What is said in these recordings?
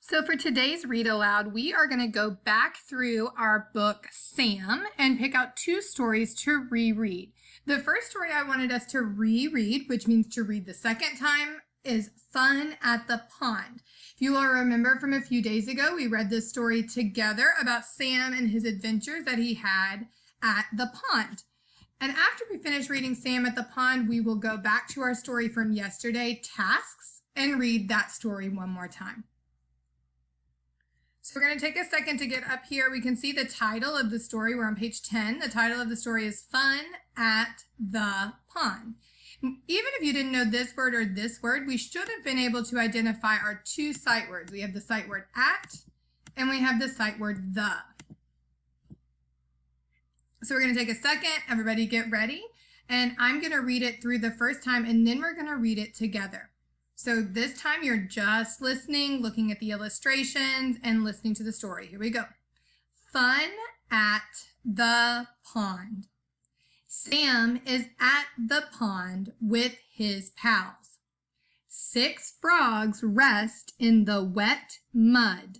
So for today's read aloud, we are going to go back through our book, Sam, and pick out two stories to reread. The first story I wanted us to reread, which means to read the second time, is Fun at the Pond. If you will remember from a few days ago, we read this story together about Sam and his adventures that he had at the pond. And after we finish reading Sam at the Pond, we will go back to our story from yesterday, Tasks, and read that story one more time. So we're going to take a second to get up here. We can see the title of the story. We're on page 10. The title of the story is Fun at the Pond. Even if you didn't know this word or this word, we should have been able to identify our two sight words. We have the sight word at, and we have the sight word the. So we're going to take a second. Everybody get ready. And I'm going to read it through the first time, and then we're going to read it together. So this time you're just listening, looking at the illustrations, and listening to the story. Here we go. Fun at the pond. Sam is at the pond with his pals. 6 frogs rest in the wet mud.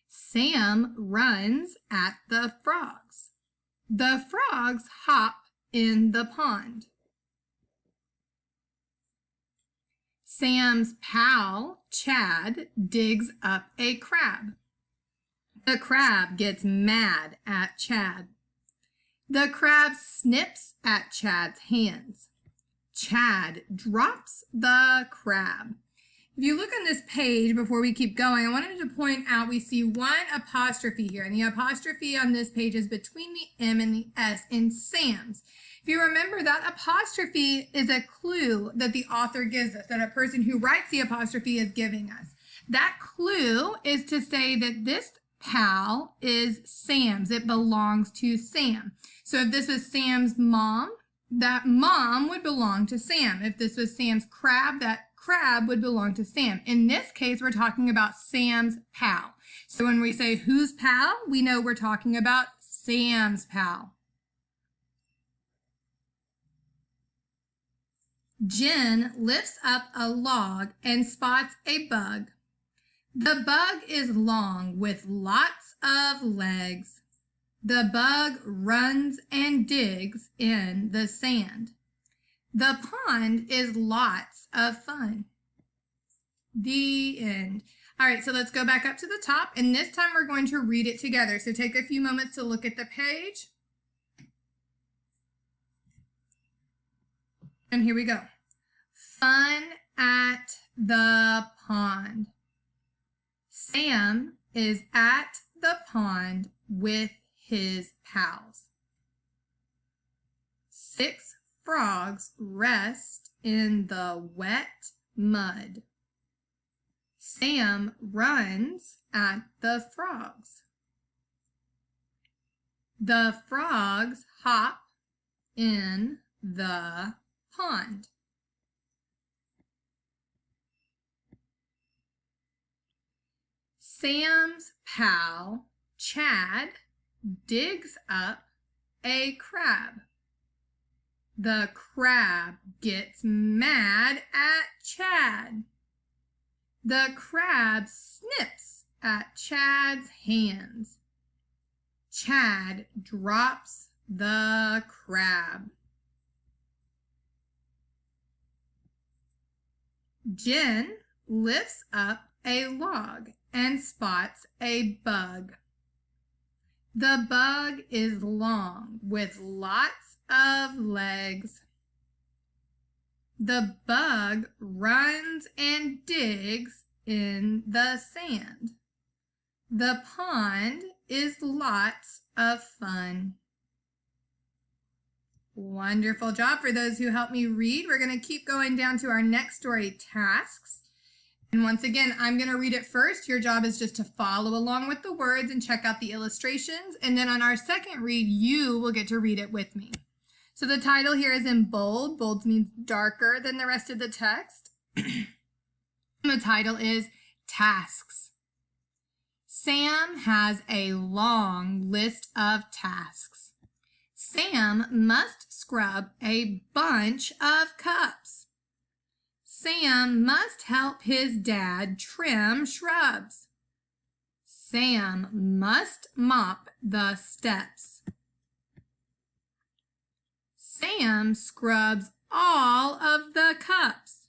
Sam runs at the frogs. The frogs hop in the pond. Sam's pal, Chad, digs up a crab. The crab gets mad at Chad. The crab snips at Chad's hands. Chad drops the crab. If you look on this page before we keep going, I wanted to point out we see one apostrophe here, and the apostrophe on this page is between the M and the S in Sam's. If you remember, that apostrophe is a clue that the author gives us, that a person who writes the apostrophe is giving us. That clue is to say that this pal is Sam's. It belongs to Sam. So if this was Sam's mom, that mom would belong to Sam. If this was Sam's crab, that crab would belong to Sam. In this case, we're talking about Sam's pal. So when we say whose pal, we know we're talking about Sam's pal. Jen lifts up a log and spots a bug. The bug is long with lots of legs. The bug runs and digs in the sand. The pond is lots of fun. The end. All right, so let's go back up to the top, and this time we're going to read it together. So take a few moments to look at the page. And here we go. Fun at the pond. Sam is at the pond with his pals. 6 frogs rest in the wet mud. Sam runs at the frogs. The frogs hop in the pond. Sam's pal, Chad, digs up a crab. The crab gets mad at Chad. The crab snips at Chad's hands. Chad drops the crab. Jen lifts up a log and spots a bug. The bug is long with lots of legs. The bug runs and digs in the sand. The pond is lots of fun. Wonderful job for those who helped me read. We're going to keep going down to our next story, Tasks. And once again, I'm going to read it first. Your job is just to follow along with the words and check out the illustrations. And then on our second read, you will get to read it with me. So the title here is in bold. Bold means darker than the rest of the text. The title is Tasks. Sam has a long list of tasks. Sam must scrub a bunch of cups. Sam must help his dad trim shrubs. Sam must mop the steps. Sam scrubs all of the cups.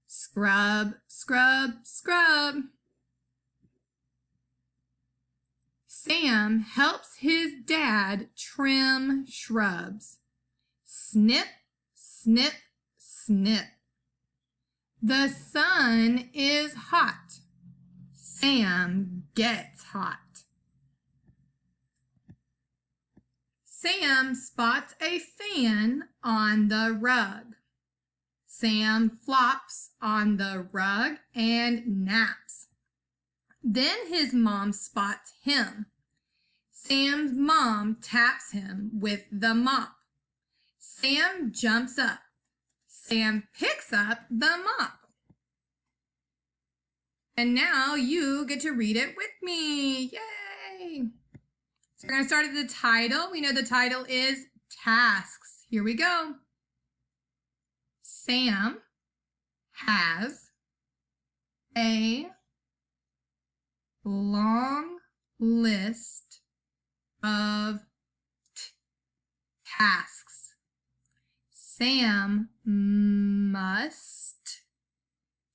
Scrub, scrub, scrub. Sam helps his dad trim shrubs. Snip, snip, snip. The sun is hot. Sam gets hot. Sam spots a fan on the rug. Sam flops on the rug and naps. Then his mom spots him. Sam's mom taps him with the mop. Sam jumps up. Sam picks up the mop. And now you get to read it with me. Yay! So we're going to start at the title. We know the title is Tasks. Here we go. Sam has a long list of tasks. Sam must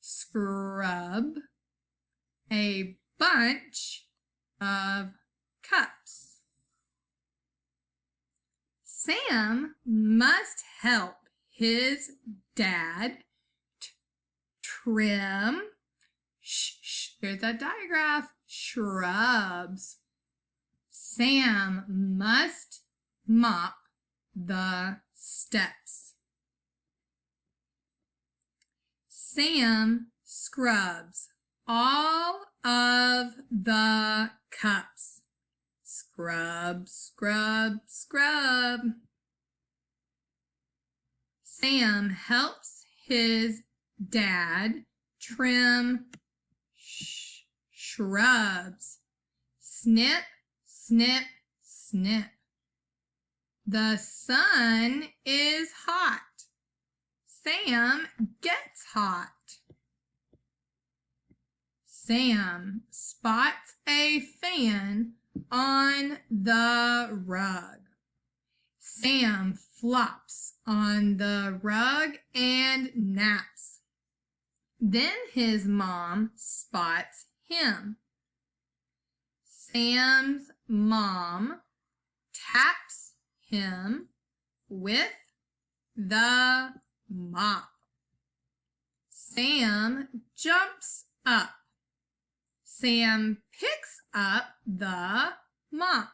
scrub a bunch of cups. Sam must help his dad trim, there's that diagraph, shrubs. Sam must mop the steps. Sam scrubs all of the cups. Scrub, scrub, scrub. Sam helps his dad trim shrubs. Snip, snip, snip. The sun is hot. Sam gets hot. Sam spots a fan on the rug. Sam flops on the rug and naps. Then his mom spots him. Sam's mom taps him with the mop. Sam jumps up. Sam picks up the mop.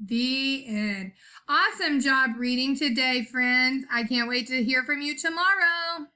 The end. Awesome job reading today, friends. I can't wait to hear from you tomorrow.